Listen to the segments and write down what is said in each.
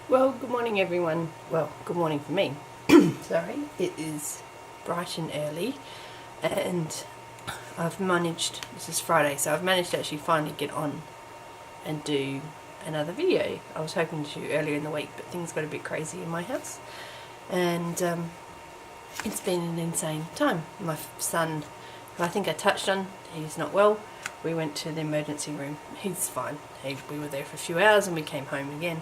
Well, good morning everyone. Well, good morning for me. Sorry, it is bright and early and I've managed, this is Friday, so I've managed to actually finally get on and do another video. I was hoping to do earlier in the week, but things got a bit crazy in my house and it's been an insane time. My son, who I think I touched on, he's not well. We went to the emergency room. He's fine. We were there for a few hours and we came home again,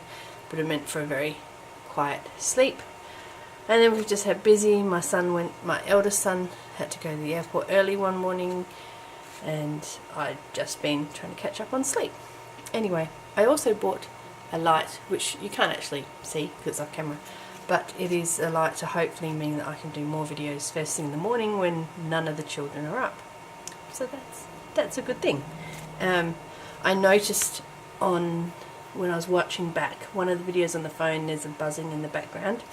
but it meant for a very quiet sleep. And then we've just had busy. My eldest son had to go to the airport early one morning and I'd just been trying to catch up on sleep. Anyway, I also bought a light, which you can't actually see because it's off camera, but it is a light to hopefully mean that I can do more videos first thing in the morning when none of the children are up. So that's a good thing. I noticed when I was watching back one of the videos on the phone, there's a buzzing in the background.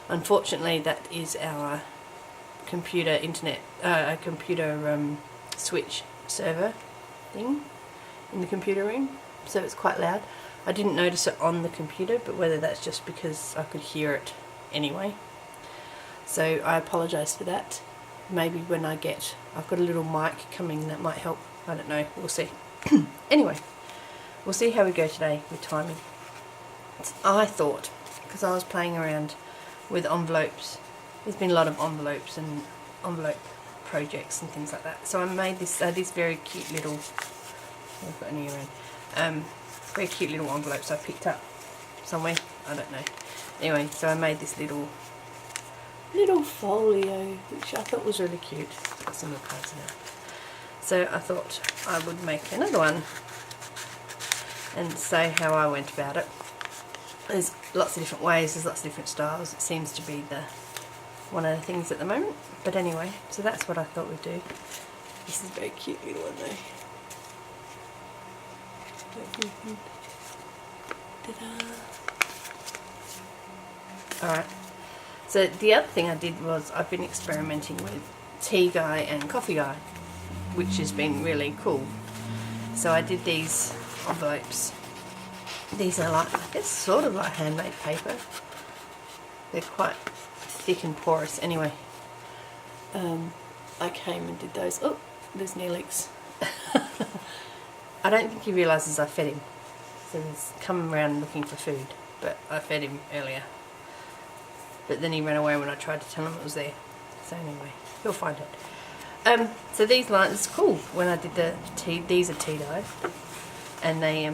Unfortunately, that is our computer switch server thing in the computer room, so it's quite loud. I didn't notice it on the computer, but whether that's just because I could hear it anyway. So I apologise for that. Maybe when I've got a little mic coming, that might help. I don't know, we'll see. Anyway, we'll see how we go today with timing. I thought, because I was playing around with envelopes, there's been a lot of envelopes and envelope projects and things like that. So I made this very cute little, I've got any around, very cute little envelopes I picked up somewhere, I don't know. Anyway, so I made this little folio, which I thought was really cute. It's got some of the cards in it. So I thought I would make another one and say how I went about it. There's lots of different ways, there's lots of different styles. It seems to be one of the things at the moment. But anyway, so that's what I thought we'd do. This is a very cute little one though. Alright. So the other thing I did was I've been experimenting with tea guy and coffee guy, which has been really cool. So I did these envelopes. These are like, I guess, sort of like handmade paper. They're quite thick and porous. Anyway, I came and did those. Oh, there's Neelix. I don't think he realises I fed him. So he's come around looking for food, but I fed him earlier. But then he ran away when I tried to tell him it was there. So anyway, he'll find it. So these lines, it's cool. When I did the tea, these are tea dyed, and they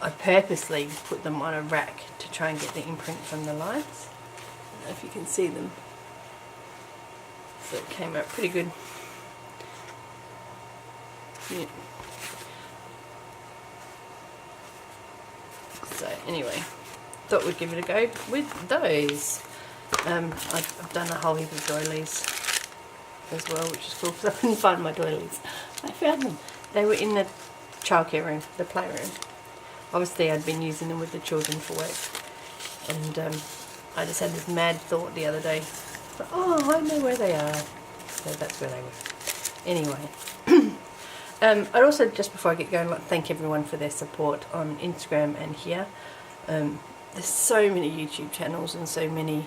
I purposely put them on a rack to try and get the imprint from the lines. I don't know if you can see them. So it came out pretty good. Yeah. So anyway, thought we'd give it a go with those. I've done a whole heap of doilies as well, which is cool because I couldn't find my doilies. I found them. They were in the childcare room, the playroom. Obviously I'd been using them with the children for work, and I just had this mad thought the other day, oh, I know where they are. So that's where they were. Anyway, I'd also, just before I get going, like to thank everyone for their support on Instagram and here. There's so many YouTube channels and so many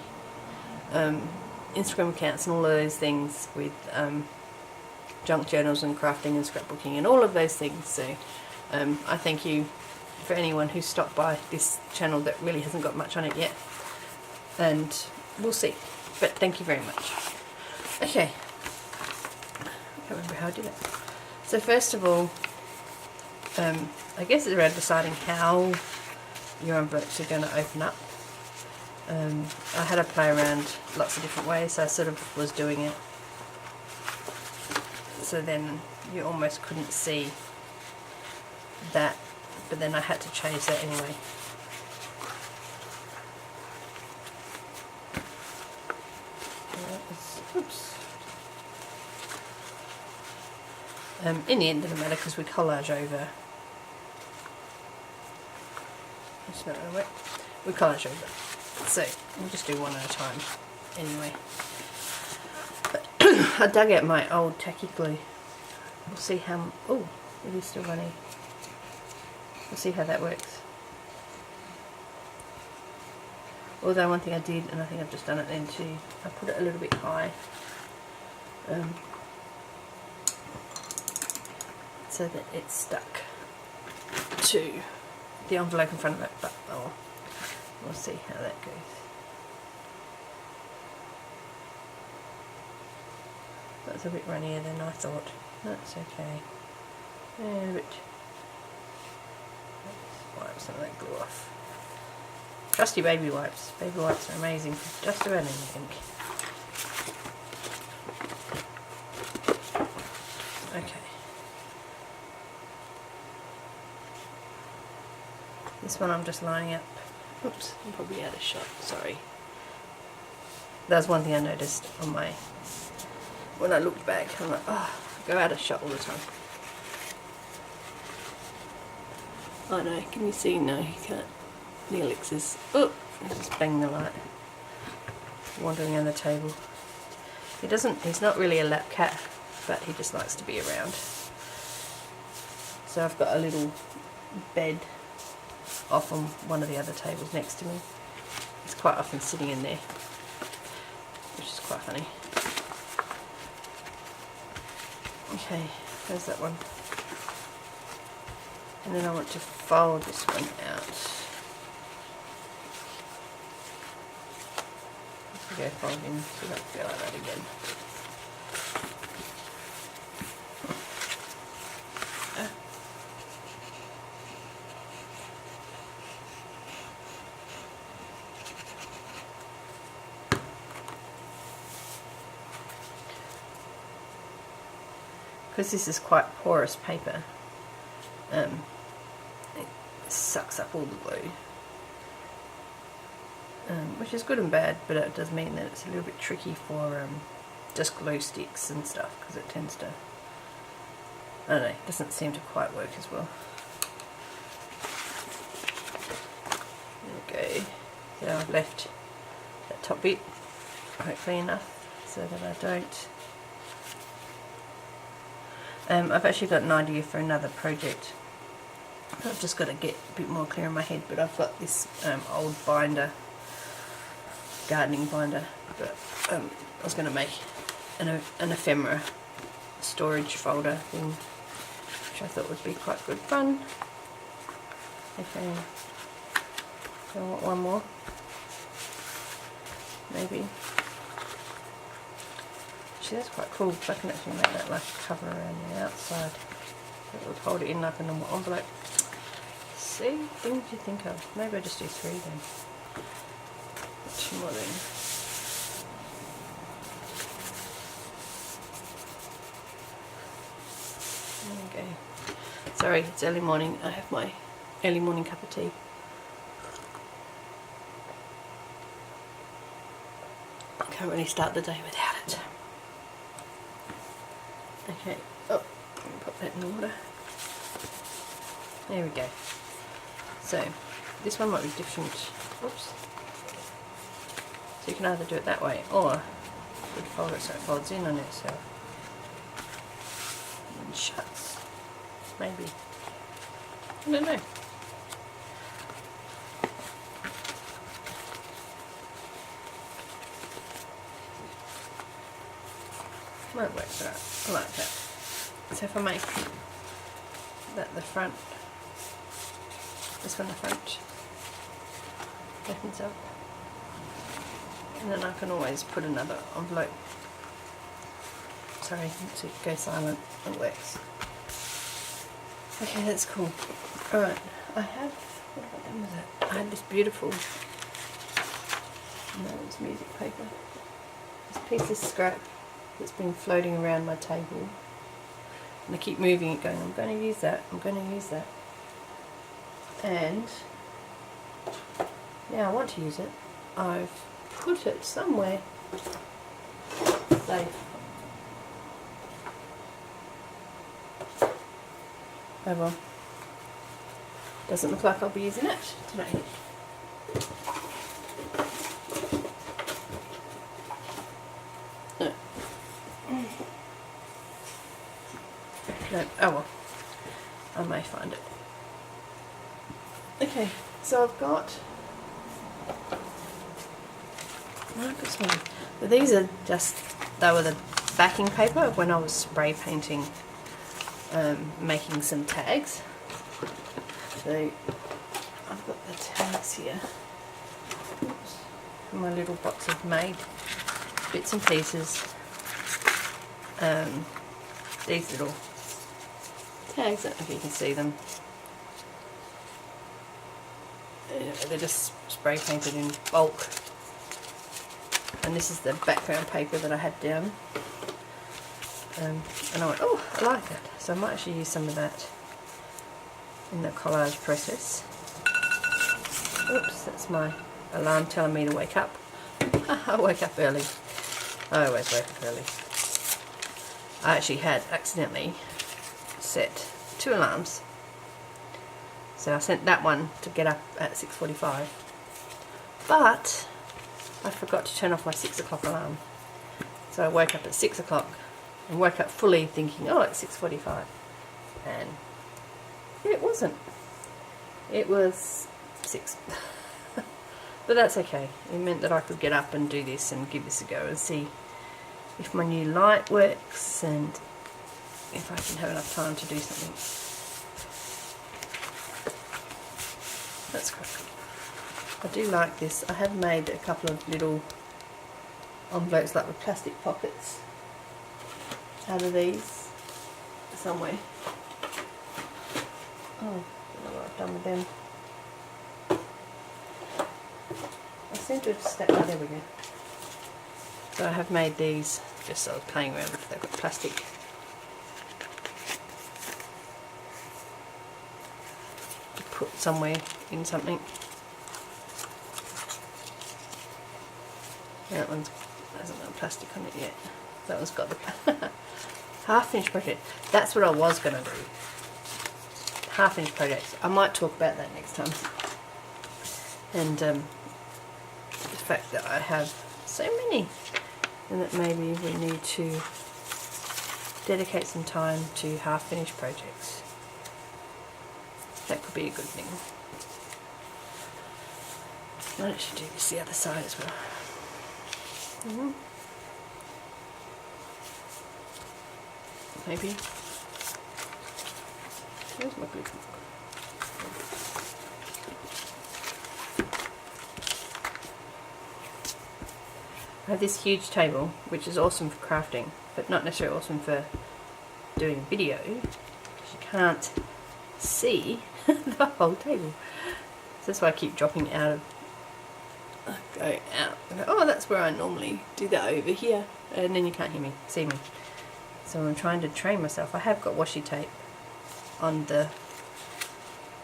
Instagram accounts and all of those things with junk journals and crafting and scrapbooking and all of those things. So I thank you for anyone who's stopped by this channel that really hasn't got much on it yet, and we'll see, but thank you very much. Okay, I can't remember how I did it. So first of all, I guess it's around deciding how your envelopes are going to open up. I had to play around lots of different ways, so I sort of was doing it so then you almost couldn't see that, but then I had to change that anyway. Oops. In the end, it doesn't matter because we collage over. It's not really wet. We collage over. So we'll just do one at a time. Anyway, I dug out my old tacky glue. We'll see how. Oh, it is still running. We'll see how that works. Although one thing I did, and I think I've just done it then too, I put it a little bit high. So that it's stuck to the envelope in front of it, but oh, we'll see how that goes. That's a bit runnier than I thought. That's okay. Yeah, but let's wipe some of that glue off. Trusty baby wipes. Baby wipes are amazing for just about anything. Okay. This one I'm just lining up. Oops, I'm probably out of shot, sorry. That's one thing I noticed on my, when I looked back, I'm like, oh, I go out of shot all the time. Oh no, can you see? No, you can't. Neelix is, oh, just bang the light. Wandering on the table. He's not really a lap cat, but he just likes to be around. So I've got a little bed off on one of the other tables next to me. He's quite often sitting in there, which is quite funny. Okay, there's that one. And then I want to fold this one out. Go folding, so don't feel like that again. Because this is quite porous paper, it sucks up all the glue. Which is good and bad, but it does mean that it's a little bit tricky for just glue sticks and stuff, because it tends to, I don't know, it doesn't seem to quite work as well. There we go. So I've left that top bit hopefully enough so that I don't. I've actually got an idea for another project. I've just got to get a bit more clear in my head, but I've got this old binder, gardening binder, but I was going to make an ephemera storage folder thing, which I thought would be quite good fun. Okay, so I want one more, maybe. Actually, that's quite cool, because I can actually make that like a cover around the outside. It would hold it in like a normal envelope. See, things you think of. Maybe I'll just do 3 then. 2 more then. There we go. Sorry, it's early morning. I have my early morning cup of tea. I can't really start the day without it. Okay, oh, let me put that in order. There we go. So, this one might be different. Oops. So you can either do it that way, or you could fold it so it folds in on itself. And shuts. Maybe. I don't know. Might work for that. I like that. So if I make that the front, this one the front, opens up, and then I can always put another envelope. Sorry, to go silent. It works. Okay, that's cool. Alright, I have, what have I done with it? I had this beautiful, no, it's music paper. This piece of scrap that's been floating around my table, and I keep moving it going, I'm going to use that, I'm going to use that, and now I want to use it. I've put it somewhere safe. Oh well, doesn't look like I'll be using it today. No, oh well, I may find it. Okay, so I've got But these are just, they were the backing paper when I was spray painting, making some tags. So I've got the tags here. Oops. My little box of made bits and pieces. These little tags, I don't know if you can see them. They're just spray painted in bulk. And this is the background paper that I had down. And I went, oh, I like that. So I might actually use some of that in the collage process. Oops, that's my alarm telling me to wake up. I wake up early. I always wake up early. I actually had accidentally set 2 alarms. So I sent that one to get up at 6:45. But I forgot to turn off my 6 o'clock alarm. So I woke up at 6 o'clock and woke up fully thinking, oh, it's 6:45. And it wasn't. It was 6. But that's okay. It meant that I could get up and do this and give this a go and see if my new light works and if I can have enough time to do something. That's quite cool. I do like this. I have made a couple of little envelopes like with plastic pockets out of these somewhere. Oh, I don't know what I've done with them. I seem to have stuck, oh, there we go. So I have made these, just so I was playing around with, they've got plastic. To put somewhere in something. That one hasn't got plastic on it yet. That one's got the half-inch project. That's what I was going to do. Half-inch projects. I might talk about that next time. And the fact that I have so many, and that maybe we need to dedicate some time to half-finished projects. That could be a good thing. I might actually do this the other side as well. Maybe. Where's my glue? I have this huge table, which is awesome for crafting, but not necessarily awesome for doing video, because you can't see the whole table. So that's why I keep dropping out of, go out, and go, oh, that's where I normally do that over here, and then you can't see me. So I'm trying to train myself. I have got washi tape on the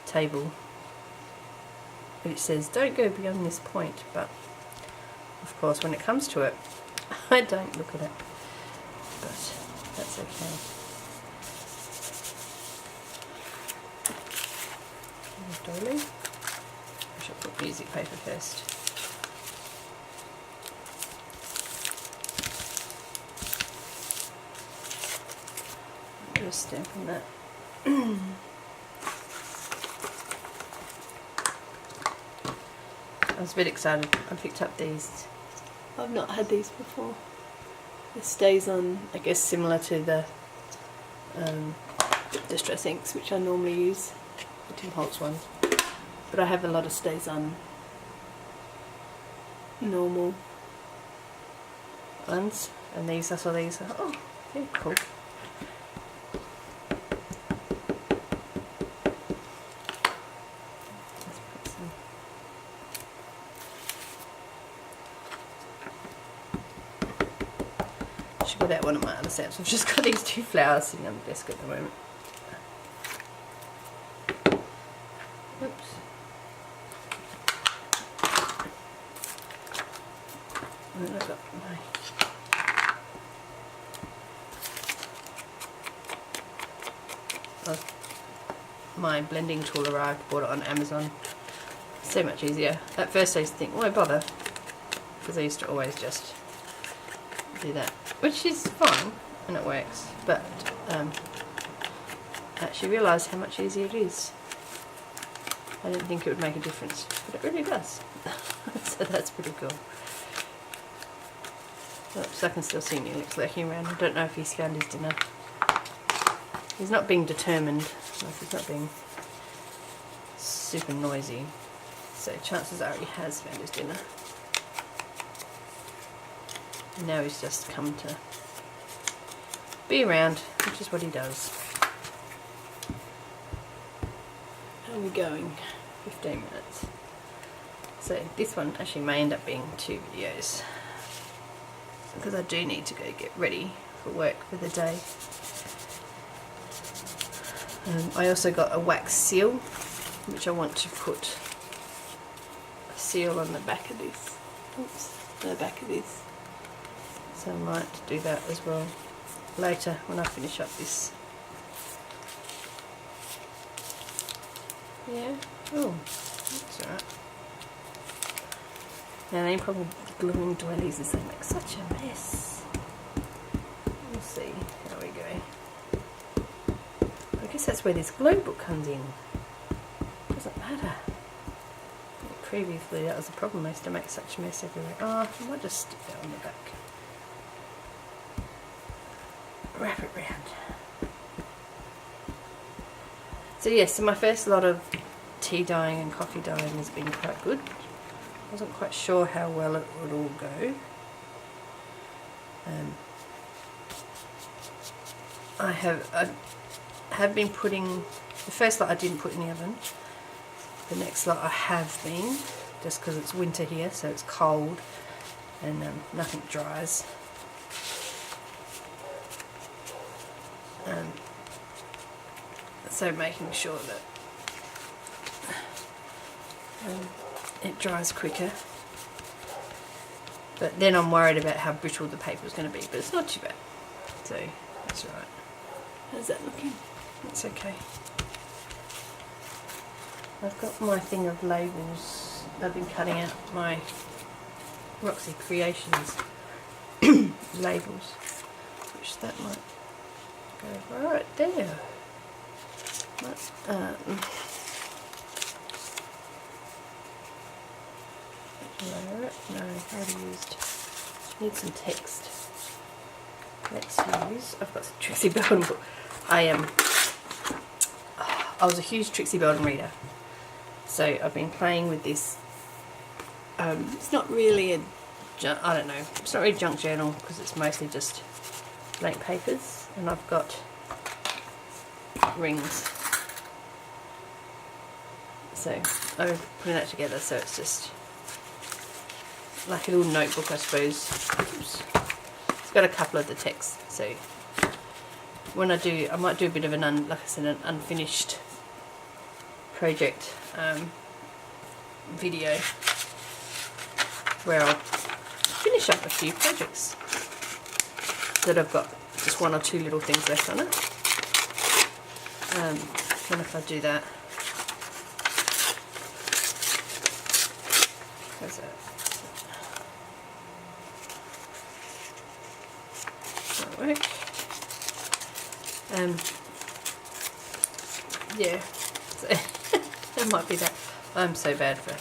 table, which says don't go beyond this point, but of course when it comes to it I don't look at it, but that's okay. Doily. I should put music paper first. I'll just stamp on that. I was a bit excited. I picked up these. I've not had these before. This stays on, I guess, similar to the distress inks, which I normally use, the Tim Holtz ones. But I have a lot of stays on normal ones, and these, I saw these. Oh, they're cool. Get out one of my other stamps. I've just got these 2 flowers sitting on the desk at the moment. Oops. And then I've got my blending tool arrived. Bought it on Amazon. So much easier. At first I used to think, why bother? Because I used to always just do that, which is fine and it works, but I actually realised how much easier it is. I didn't think it would make a difference, but it really does. So that's pretty cool. Oops, I can still see Neelix lurking around. I don't know if he's found his dinner. He's not being determined, like he's not being super noisy. So chances are he has found his dinner. And now he's just come to be around, which is what he does. How are we going? 15 minutes. So this one actually may end up being 2 videos, because I do need to go get ready for work for the day. I also got a wax seal, which I want to put a seal on the back of this. Oops, the back of this. So I might do that as well later when I finish up this. Yeah. Oh, that's alright. Now the only problem with gluing doilies is they make such a mess. We'll see how we go. I guess that's where this glow book comes in. Doesn't matter. Previously that was the problem, I used to make such a mess everywhere. Oh, I might just stick that on the back. Wrap it round. So yes, so my first lot of tea dyeing and coffee dyeing has been quite good. I wasn't quite sure how well it would all go. I have been putting, the first lot I didn't put in the oven. The next lot I have been, just because it's winter here, so it's cold and nothing dries. So making sure that it dries quicker. But then I'm worried about how brittle the paper is going to be, but it's not too bad. So that's alright. How's that looking? That's okay. I've got my thing of labels. I've been cutting out my Roxy Creations labels, which that might go right there. No, I already used. Need some text. Let's use. I've got some Trixie Belden book. I was a huge Trixie Belden reader, so I've been playing with this. It's not really a, I don't know. It's not really junk journal because it's mostly just blank papers, and I've got rings. So I'm putting that together, so it's just like a little notebook, I suppose. Oops. It's got a couple of the text, so when I do, I might do a bit of an like I said, an unfinished project video where I'll finish up a few projects that I've got just one or two little things left on it. And if I do that, how's that? That'll work. Yeah, so that might be that. I'm so bad for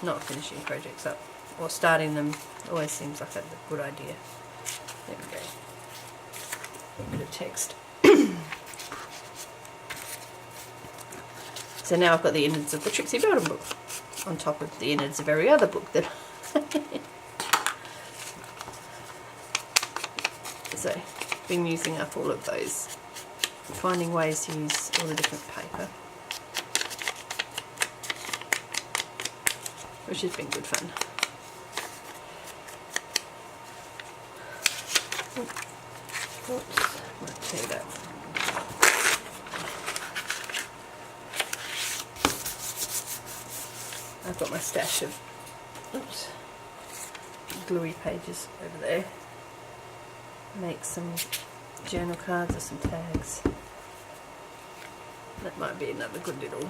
not finishing projects up or starting them. Always seems like a good idea. There we go. A bit of text. So now I've got the innards of the Trixie Belden book on top of the innards of every other book that so been using up all of those, finding ways to use all the different paper, which has been good fun. Oops, might tear that. I've got my stash of gluey pages over there. Make some journal cards or some tags. That might be another good little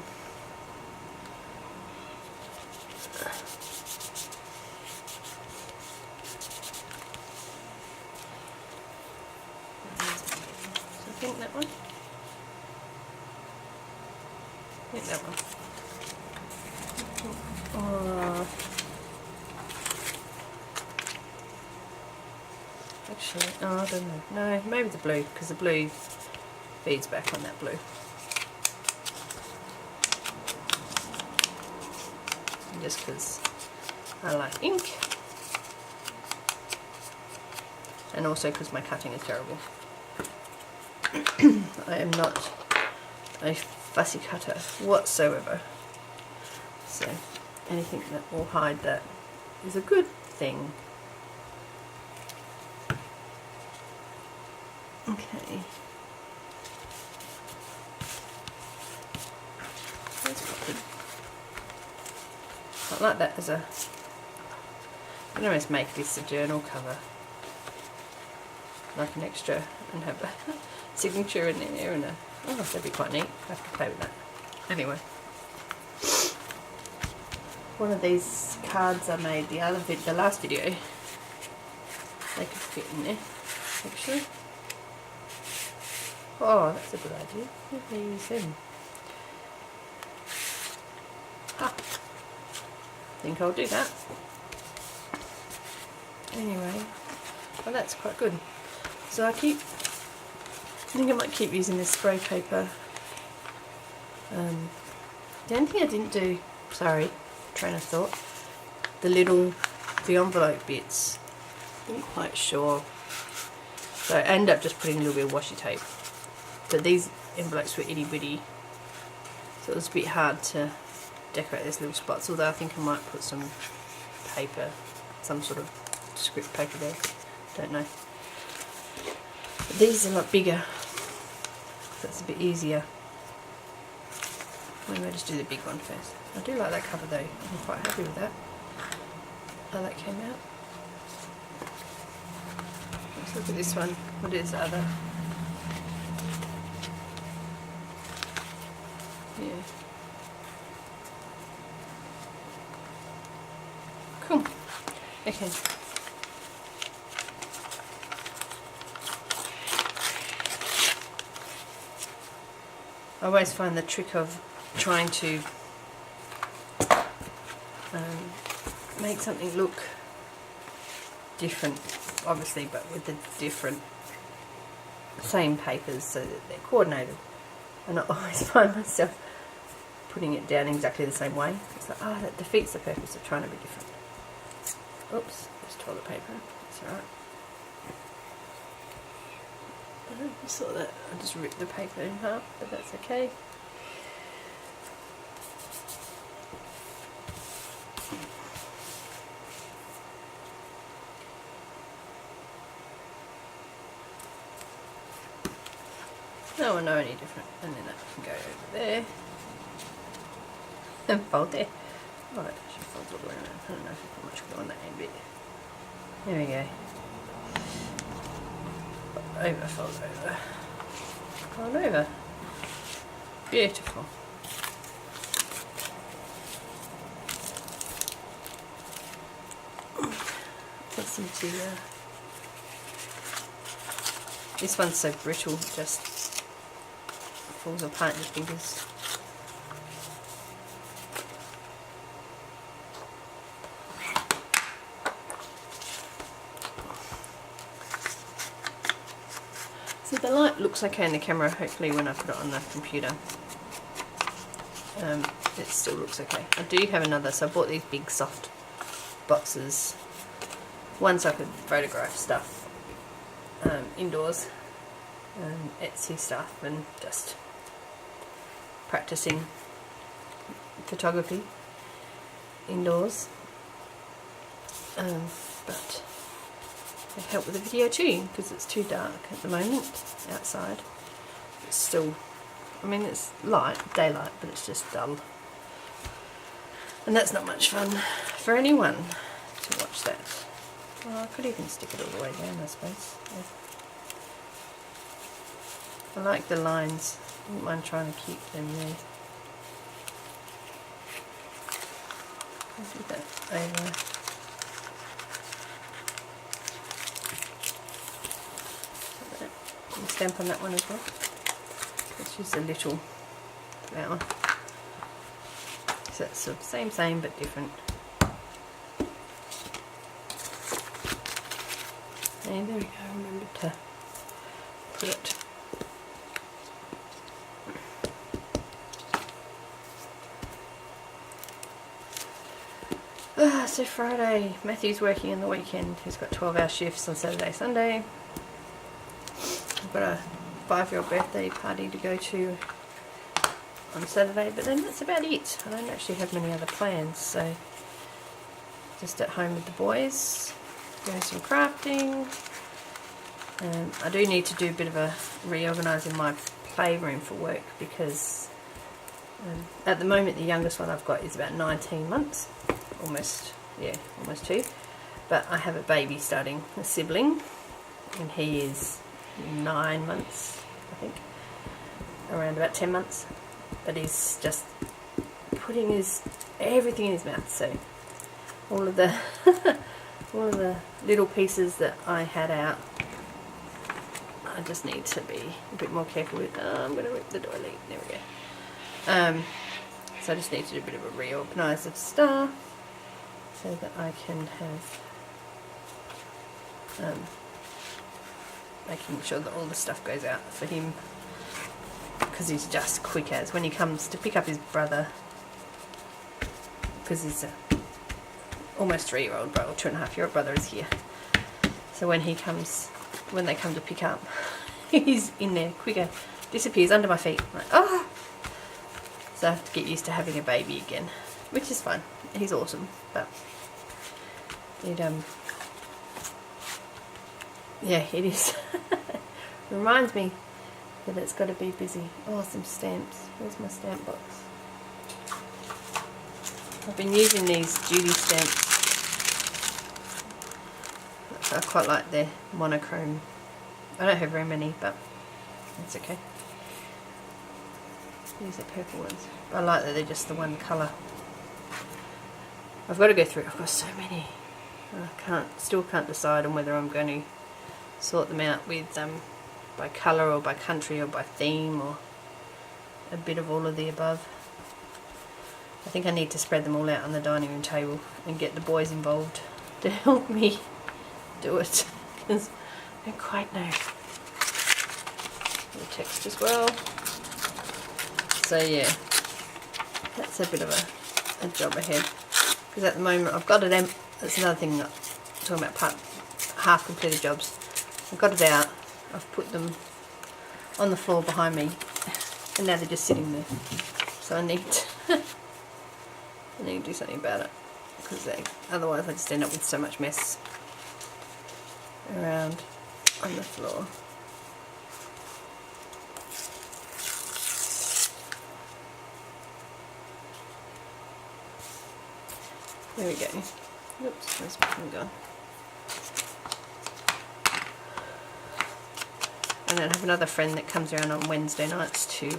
I think that one. I think that one. actually. Oh, I don't know. No, maybe the blue, because the blue feeds back on that blue. Just because I like ink. And also because my cutting is terrible. I am not a fussy cutter whatsoever. So anything that will hide that is a good thing. Okay. That's quite good. I like that as a... I can almost make this a journal cover. Like an extra, and have a signature in there, and oh, that'd be quite neat. I have to play with that. Anyway, one of these cards I made the last video, they could fit in there actually. Oh, that's a good idea. Maybe use them. Ha! Think I'll do that. Anyway, well, that's quite good. So I think I might keep using this spray paper. The only thing I didn't do, sorry, train of thought, the envelope bits, I wasn't quite sure. So I ended up just putting a little bit of washi tape. But these envelopes were itty bitty, so it was a bit hard to decorate those little spots, although I think I might put some paper, some sort of script paper there, don't know. But these are a lot bigger, so it's a bit easier. Maybe I'll just do the big one first. I do like that cover though, I'm quite happy with that. How that came out. Let's look at this one. What is the other? Yeah. Cool. Okay. I always find the trick of trying to make something look different, obviously, but with the different same papers so that they're coordinated. And I always find myself putting it down exactly the same way. It's like, that defeats the purpose of trying to be different. Oops, there's toilet paper. That's alright. I saw that. I just ripped the paper in half, but that's okay. No one know any different, and then that can go over there and fold there. Oh, that actually folds all the way around. I don't know if I put much glue on that end bit. There we go. Over, fold over, fold over. Beautiful. Put some to this one's so brittle, it just falls apart in your fingers. So the light looks okay in the camera, hopefully when I put it on the computer it still looks okay. I do have another, so I bought these big soft boxes, one so I could photograph stuff indoors, Etsy stuff, and just practicing photography indoors, but they help with the video too, because it's too dark at the moment outside. It's still, I mean, it's light, daylight, but it's just dull, and that's not much fun for anyone to watch that. Well, I could even stick it all the way down, I suppose. Yeah. I like the lines, I wouldn't mind trying to keep them there. I'll do that over. And stamp on that one as well. It's just a little flower. So it's sort of same but different. Okay, there we go, I remembered to put it. So Friday, Matthew's working in the weekend. He's got 12-hour shifts on Saturday, Sunday. I've got a 5-year-old birthday party to go to on Saturday, but then that's about it. I don't actually have many other plans, so just at home with the boys, doing some crafting. I do need to do a bit of a reorganising my playroom for work because at the moment the youngest one I've got is about 19 months, almost 2, but I have a baby starting, a sibling, and he is 9 months, I think, around about 10 months, but he's just putting everything in his mouth, so all of the all of the little pieces that I had out, I just need to be a bit more careful with. I'm going to rip the doily. There we go. So I just need to do a bit of a reorganise of stuff so that I can have making sure that all the stuff goes out for him, because he's just quick as when he comes to pick up his brother, because he's a almost 3-year-old brother, 2.5-year-old brother is here. So when they come to pick up, he's in there quicker, disappears under my feet. I'm like, oh! So I have to get used to having a baby again, which is fun. He's awesome, but it yeah, it is. Reminds me that it's got to be busy. Oh, some stamps. Where's my stamp box? I've been using these Judy stamps. I quite like their monochrome. I don't have very many, but it's okay. These are purple ones. I like that they're just the one colour. I've got to go through it. I've got so many. I still can't decide on whether I'm going to sort them out with by colour or by country or by theme or a bit of all of the above. I think I need to spread them all out on the dining room table and get the boys involved to help me do it, because I don't quite know the text as well. So yeah, that's a bit of a job ahead, because at the moment I've got it that's another thing that I'm talking about, half completed jobs. I've got it out, I've put them on the floor behind me, and now they're just sitting there. So I need to do something about it, because otherwise I just end up with so much mess around on the floor. There we go. Oops, where's my thing gone? And then I have another friend that comes around on Wednesday nights to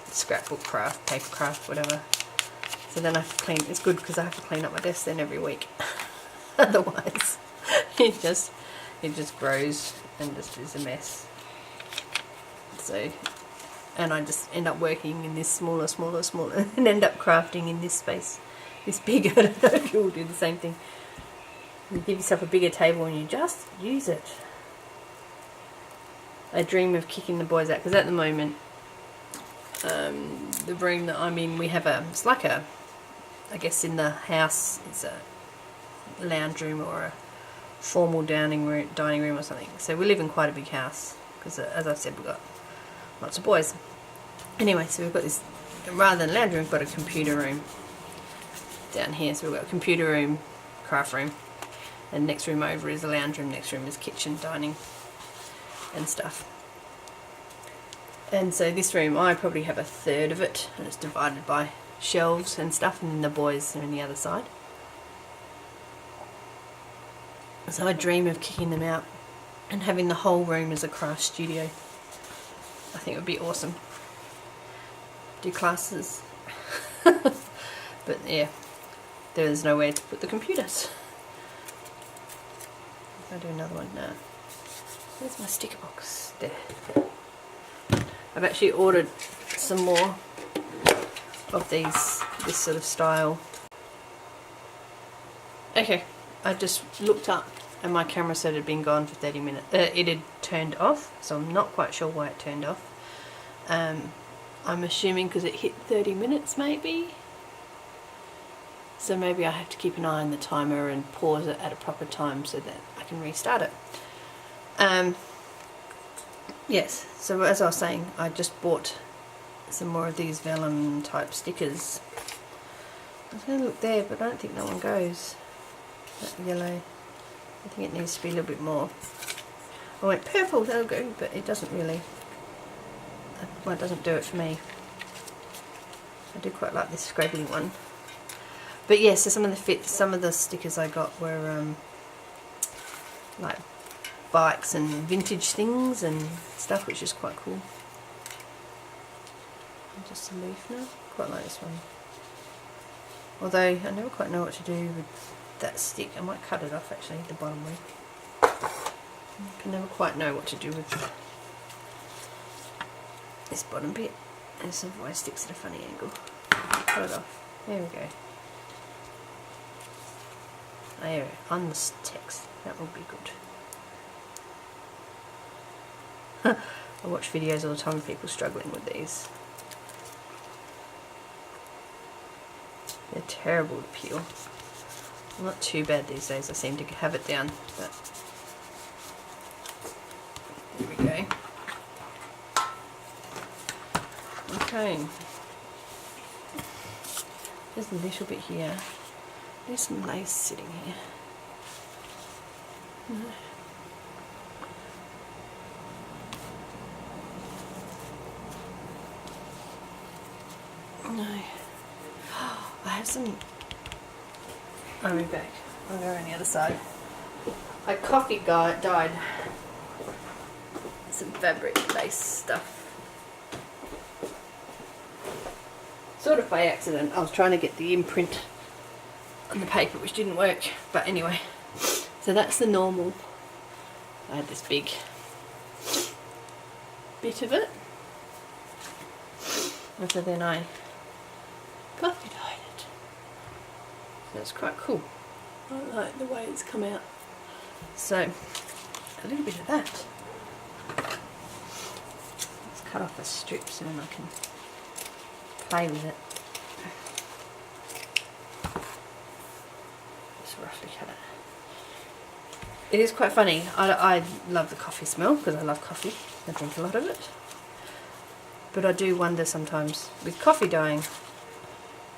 scrapbook craft, paper craft, whatever. So then I have to clean. It's good because I have to clean up my desk then every week. Otherwise, it just grows and just is a mess. So, and I just end up working in this smaller, and end up crafting in this space, this bigger. I don't know if you all do the same thing. You give yourself a bigger table and you just use it. I dream of kicking the boys out, because at the moment, the room that I'm in, we have it's like a, I guess in the house, it's a lounge room or a formal dining room or something. So we live in quite a big house, because as I've said, we've got lots of boys. Anyway, so we've got this, rather than lounge room, we've got a computer room down here. So we've got a computer room, craft room, and next room over is a lounge room, next room is kitchen, dining and stuff. And so this room, I probably have a third of it, and it's divided by shelves and stuff, and then the boys are on the other side. So I dream of kicking them out and having the whole room as a craft studio. I think it would be awesome. Do classes. But yeah, there's nowhere to put the computers. I'll do another one now. Where's my sticker box? There. I've actually ordered some more of this sort of style. Okay, I just looked up and my camera said it had been gone for 30 minutes. It had turned off, so I'm not quite sure why it turned off. I'm assuming because it hit 30 minutes maybe. So maybe I have to keep an eye on the timer and pause it at a proper time so that I can restart it. Yes, so as I was saying, I just bought some more of these vellum type stickers. I was going to look there, but I don't think that one goes. That yellow. I think it needs to be a little bit more. I went purple, that'll go, but it doesn't really. Well, it doesn't do it for me. I do quite like this scraggly one. But yeah, so some of the stickers I got were like bikes and vintage things and stuff, which is quite cool. And just a leaf now. Quite like this one. Although I never quite know what to do with that stick. I might cut it off actually, the bottom one. I can never quite know what to do with this bottom bit. And some of it sticks at a funny angle. Cut it off. There we go. There, on this text, that would be good. I watch videos all the time of people struggling with these. They're terrible to peel. Well, not too bad these days, I seem to have it down, but there we go. Okay. There's a little bit here. There's some lace sitting here. No. I have some. I'll be back. I'll go around the other side. My coffee died. Some fabric lace stuff. Sort of by accident. I was trying to get the imprint on the paper, which didn't work, but anyway, so that's the normal. I had this big bit of it, and so then I coffee dyed it. So that's quite cool. I like the way it's come out. So a little bit of that. Let's cut off the strips and then I can play with it. Roughly cut it. It is quite funny. I love the coffee smell because I love coffee. I drink a lot of it. But I do wonder sometimes with coffee dyeing,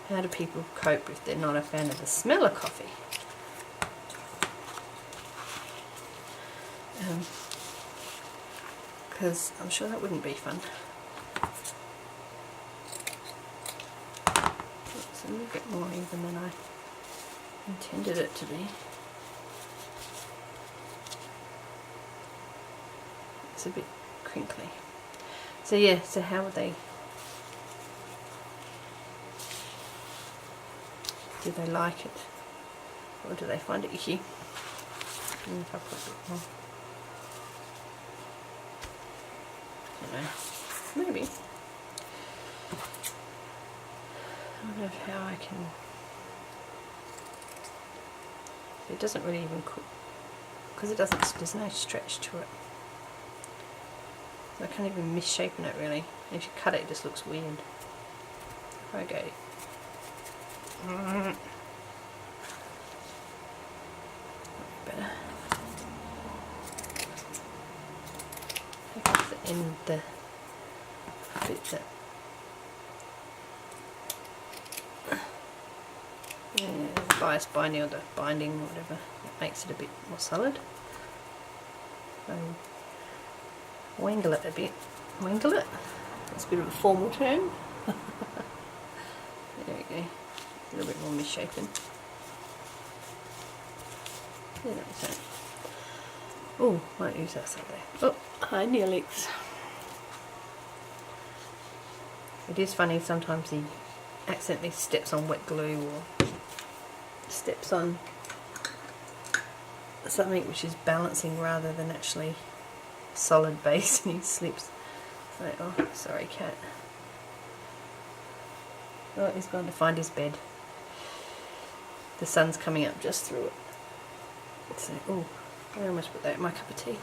how do people cope if they're not a fan of the smell of coffee? Because I'm sure that wouldn't be fun. It's a little bit more even than I intended it to be. It's a bit crinkly. So yeah, so how would they, do they like it? Or do they find it icky? If I put a bit more. I don't know. Maybe. I don't know how I can. It doesn't really even cook because it doesn't. There's no stretch to it. So I can't even misshapen it really. And if you cut it, it just looks weird. If I go. Better. Take off the end, the bit that. Yeah, the bias binding or the binding or whatever, that makes it a bit more solid. So wangle it a bit. Wangle it? That's a bit of a formal term. There we go. A little bit more misshapen. Yeah, that was that. Oh, might use that side there. Oh, hi Neelix. It is funny sometimes he accidentally steps on wet glue or steps on something which is balancing rather than actually solid base and he slips. So, oh, sorry cat. Oh, he's gone to find his bed. The sun's coming up just through it. So, oh, I almost put that in my cup of tea.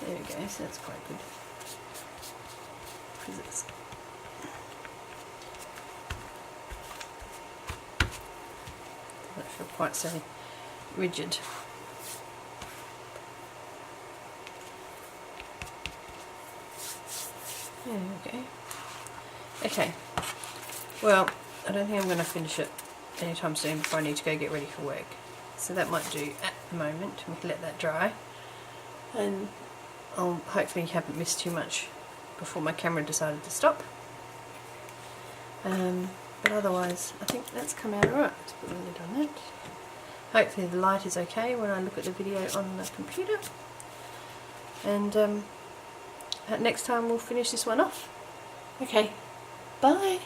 There we go, so that's quite good. Because it's doesn't feel quite so rigid. There we go. Okay, well, I don't think I'm going to finish it anytime soon before I need to go get ready for work. So that might do at the moment. We can let that dry. And I'll hopefully haven't missed too much before my camera decided to stop. But otherwise, I think that's come out alright. Let's put the lid on that. Hopefully the light is okay when I look at the video on the computer. And next time we'll finish this one off. Okay, bye!